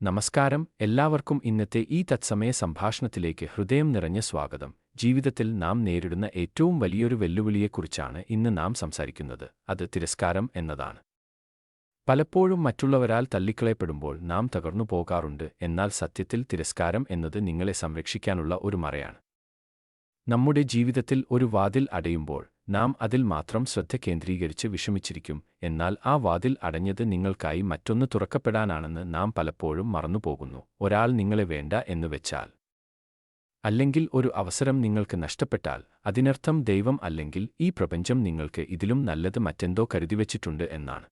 നമസ്കാരം, എല്ലാവർക്കും ഇന്നത്തെ ഈ തത്സമയ സംഭാഷണത്തിലേക്ക് ഹൃദയം നിറഞ്ഞ സ്വാഗതം. ജീവിതത്തിൽ നാം നേരിടുന്ന ഏറ്റവും വലിയൊരു വെല്ലുവിളിയെക്കുറിച്ചാണ് ഇന്ന് നാം സംസാരിക്കുന്നത്. അത് തിരസ്കാരം എന്നതാണ്. പലപ്പോഴും മറ്റുള്ളവരാൽ തള്ളിക്കളയപ്പെടുമ്പോൾ നാം തകർന്നു പോകാറുണ്ട്. എന്നാൽ സത്യത്തിൽ തിരസ്കാരം എന്നത് നിങ്ങളെ സംരക്ഷിക്കാനുള്ള ഒരു മറയാണ്. നമ്മുടെ ജീവിതത്തിൽ ഒരു വാതിൽ അടയുമ്പോൾ നാം അതിൽ മാത്രം ശ്രദ്ധ കേന്ദ്രീകരിച്ച് വിഷമിച്ചിരിക്കും. എന്നാൽ ആ വാതിൽ അടഞ്ഞത് നിങ്ങൾക്കായി മറ്റൊന്ന് തുറക്കപ്പെടാനാണെന്ന് നാം പലപ്പോഴും മറന്നുപോകുന്നു. ഒരാൾ നിങ്ങളെ വേണ്ട എന്ന് വെച്ചാൽ, അല്ലെങ്കിൽ ഒരു അവസരം നിങ്ങൾക്ക് നഷ്ടപ്പെട്ടാൽ, അതിനർത്ഥം ദൈവം അല്ലെങ്കിൽ ഈ പ്രപഞ്ചം നിങ്ങൾക്ക് ഇതിലും നല്ലത് മറ്റെന്തോ കരുതിവച്ചിട്ടുണ്ട് എന്നാണ്.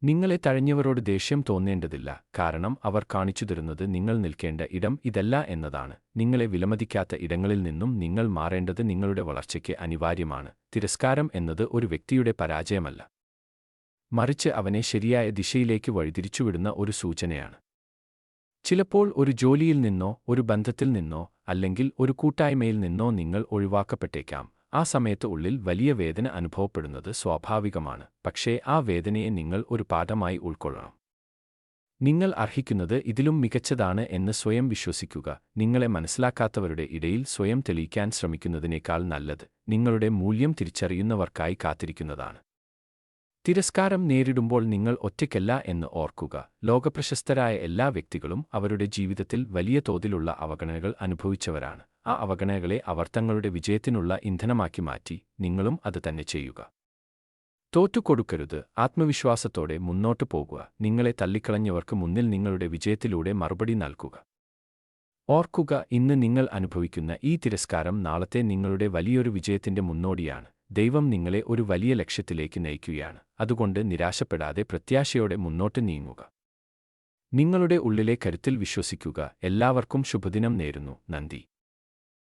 നിങ്ങളെ തഴഞ്ഞവരോട് ദേഷ്യം തോന്നേണ്ടതില്ല, കാരണം അവർ കാണിച്ചു തരുന്നത് നിങ്ങൾ നിൽക്കേണ്ട ഇടം ഇതല്ല എന്നതാണ്. നിങ്ങളെ വിലമതിക്കാത്ത ഇടങ്ങളിൽ നിന്നും നിങ്ങൾ മാറേണ്ടത് നിങ്ങളുടെ വളർച്ചയ്ക്ക് അനിവാര്യമാണ്. തിരസ്കാരം എന്നത് ഒരു വ്യക്തിയുടെ പരാജയമല്ല, മറിച്ച് അവനെ ശരിയായ ദിശയിലേക്ക് വഴിതിരിച്ചുവിടുന്ന ഒരു സൂചനയാണ്. ചിലപ്പോൾ ഒരു ജോലിയിൽ നിന്നോ, ഒരു ബന്ധത്തിൽ നിന്നോ, അല്ലെങ്കിൽ ഒരു കൂട്ടായ്മയിൽ നിന്നോ നിങ്ങൾ ഒഴിവാക്കപ്പെട്ടേക്കാം. ആ സമയത്ത് ഉള്ളിൽ വലിയ വേദന അനുഭവപ്പെടുന്നത് സ്വാഭാവികമാണ്. പക്ഷേ ആ വേദനയെ നിങ്ങൾ ഒരു പാഠമായി ഉൾക്കൊള്ളണം. നിങ്ങൾ അർഹിക്കുന്നത് ഇതിലും മികച്ചതാണ് എന്ന് സ്വയം വിശ്വസിക്കുക. നിങ്ങളെ മനസ്സിലാക്കാത്തവരുടെ ഇടയിൽ സ്വയം തെളിയിക്കാൻ ശ്രമിക്കുന്നതിനേക്കാൾ നല്ലത് നിങ്ങളുടെ മൂല്യം തിരിച്ചറിയുന്നവർക്കായി കാത്തിരിക്കുന്നതാണ്. തിരസ്കാരം നേരിടുമ്പോൾ നിങ്ങൾ ഒറ്റയ്ക്കല്ല എന്ന് ഓർക്കുക. ലോകപ്രശസ്തരായ എല്ലാ വ്യക്തികളും അവരുടെ ജീവിതത്തിൽ വലിയ തോതിലുള്ള അവഗണനകൾ അനുഭവിച്ചവരാണ്. ആ അവഗണനകളെ അവർ തങ്ങളുടെ വിജയത്തിനുള്ള ഇന്ധനമാക്കി മാറ്റി. നിങ്ങളും അത് തന്നെ ചെയ്യുക. തോറ്റുകൊടുക്കരുത്. ആത്മവിശ്വാസത്തോടെ മുന്നോട്ടു പോകുക. നിങ്ങളെ തള്ളിക്കളഞ്ഞവർക്ക് മുന്നിൽ നിങ്ങളുടെ വിജയത്തിലൂടെ മറുപടി നൽകുക. ഓർക്കുക, ഇന്ന് നിങ്ങൾ അനുഭവിക്കുന്ന ഈ തിരസ്കാരം നാളത്തെ നിങ്ങളുടെ വലിയൊരു വിജയത്തിന്റെ മുന്നോടിയാണ്. ദൈവം നിങ്ങളെ ഒരു വലിയ ലക്ഷ്യത്തിലേക്ക് നയിക്കുകയാണ്. അതുകൊണ്ട് നിരാശപ്പെടാതെ പ്രത്യാശയോടെ മുന്നോട്ട് നീങ്ങുക. നിങ്ങളുടെ ഉള്ളിലെ കരുത്തിൽ വിശ്വസിക്കുക. എല്ലാവർക്കും ശുഭദിനം നേരുന്നു. നന്ദി.